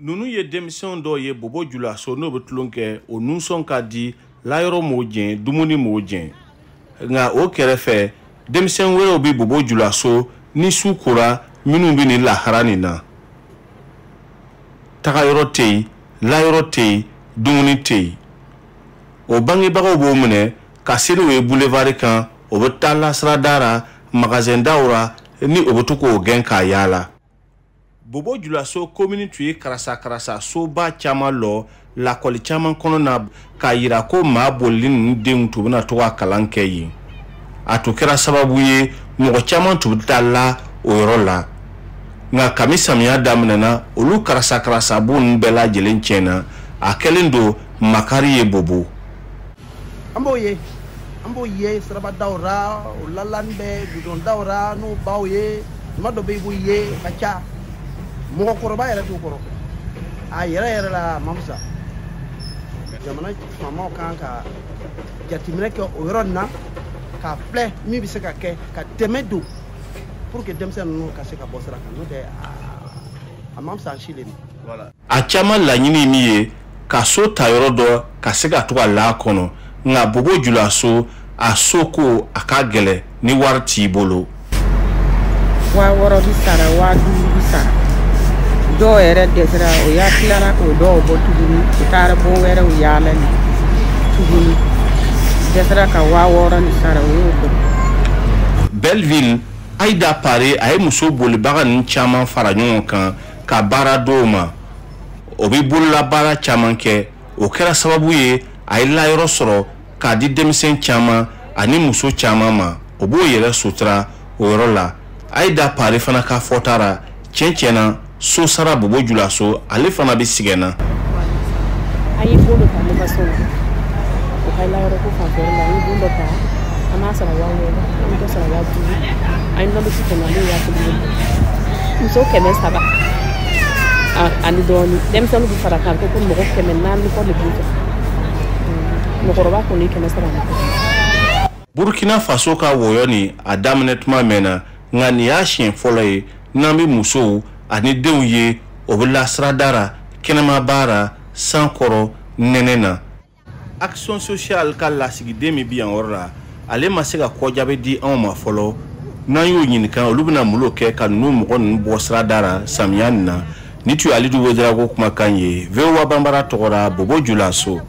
Nunu ye denmisɛnw dɔw ye Bobo Julaso n'o bɛ tulon kɛ o nusɔn ka di layɔrɔ m'o jɛn dumuni m'o jɛn nka o kɛrɛfɛ denmisɛn wɛrɛw bɛ Bobo Julaso ni su kora minnu bɛ ni lahara nin na tagayɔrɔ tɛ yen layɔrɔ tɛ yen dumuni tɛ yen o bangebagaw b'o minɛ ka seri o ye boulevard kan o bɛ taa lasirada la magasin daw la ni o bɛ to k'o gɛn k'a yaala Bobo Julaso commune tun ye karasa soba caman lɔ lakɔli caman kɔnɔ na k'a yira ko maa bolili ninnu denw tun bɛna to ka kalan kɛ yen a tun kɛra sababu ye mɔgɔ caman tun bɛ taa la o yɔrɔ la nka kami samiya daminɛna olu karasa bo ninnu bɛɛ lajɛlen tiɲɛna a kɛlen don makari ye Bobo an b'o ye siraba daw ra o lalani bɛ bidon daw ra n'o baw ye tuma dɔ bɛ i b'o ye ka ca mɔgɔkɔrɔba yɛrɛ t'u kɔrɔ a yɛrɛ la mamusa jamana faamaw kan ka jateminɛ kɛ o yɔrɔ nin na k'a filɛ min bɛ se ka kɛ ka dɛmɛ don pour que denmisɛn ninnu ka se ka bɔ sira kan n'o tɛ a mamusa si le a caman laɲini min ye ka so ta yɔrɔ dɔ ka se ka to ka la kɔnɔ nka Bobo Julaso a so ko a ka gɛlɛ ni wari t'i bolo wa wɔɔrɔ bi sara wa duuru bi sara dɔw yɛrɛ dɛsɛra o y'a tilara k'o dɔw bɔ tuguni u taara bon wɛrɛw yaala ni tuguni dɛsɛra ka wa wɔɔrɔ ni sara o y'o bɔ Belleville Aïda Pare a ye muso bolibaga ninnu caman fara ɲɔgɔn kan ka baara d'o ma o bɛ bololabaara caman kɛ o kɛra sababu ye a ye layɔrɔ sɔrɔ k'a di denmisɛn caman ani muso caman ma o b'o yɛrɛ sutura o yɔrɔ la Aïda Pare fana ka fɔta ra tiɲɛ so sara Bobo Julaso ale fana bɛ sigɛnna a ye bolo ta ne ka so la o ka layɔrɔ ko fanfɛla la a ye bolo ta a m'a sara wa wɔɔrɔ a ye dɔ sara wa duuru a ye nɔnɔ si tɛmɛ ale y'a tobi muso 300 ani dɔɔni denmisɛnninw bɛ fara kan ko mɔgɔ 400 kɔ de b'u fɛ mɔgɔkɔrɔba kɔni 300 Burkina Faso ka wɔyɔ ni a daminɛ tuma mɛnna nka nin y'a siɲɛ fɔlɔ ye n'an bɛ musow ani denw ye o bɛ lasirada la kɛnɛma baara sankɔrɔ nɛnɛ na action sociale ka lasigiden min bi yan yɔrɔ la ale ma se ka kɔjaabi di anw ma fɔlɔ n'an y'o ɲininka olu bɛna mun kɛ ka ninnu mɔgɔ ninnu bɔ sirada la samiya nin na ni tun ye Alidu Wederawogo kumakan ye VOA Banbara tɔgɔ la Bobo Julaso